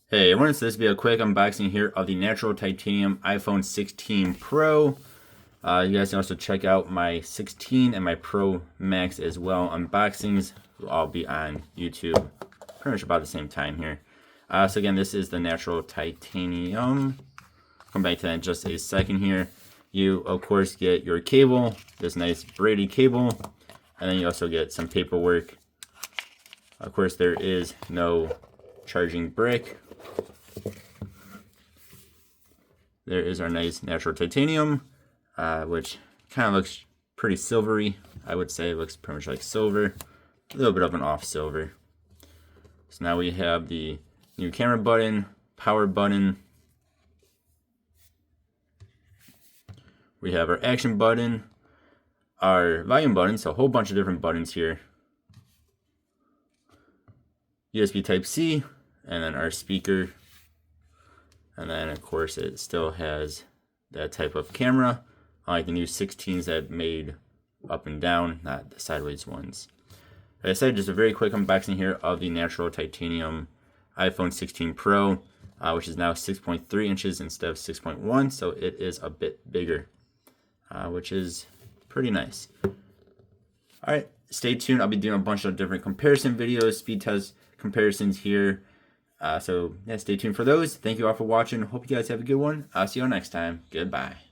Hey everyone, so this will be a quick unboxing here of the natural titanium iPhone 16 Pro. You guys can also check out my 16 and my Pro Max as well. Unboxings will all be on YouTube pretty much about the same time here. So again, this is the natural titanium. Come back to that in just a second here. You, of course, get your cable, this nice braided cable, and then you also get some paperwork. Of course, there is no charging brick. There is our nice natural titanium, which kind of looks pretty silvery. I would say it looks pretty much like silver, a little bit of an off silver. So now we have the new camera button, power button. We have our action button, our volume button, so a whole bunch of different buttons here. USB Type-C, and then our speaker. And then, of course, it still has that type of camera, unlike the new 16s that made up and down, not the sideways ones. Like I said, just a very quick unboxing here of the natural titanium iPhone 16 Pro, which is now 6.3 inches instead of 6.1, so it is a bit bigger, which is pretty nice. All right, stay tuned. I'll be doing a bunch of different comparison videos, speed test comparisons here. So yeah, stay tuned for those. Thank you all for watching. Hope you guys have a good one. I'll see you all next time. Goodbye.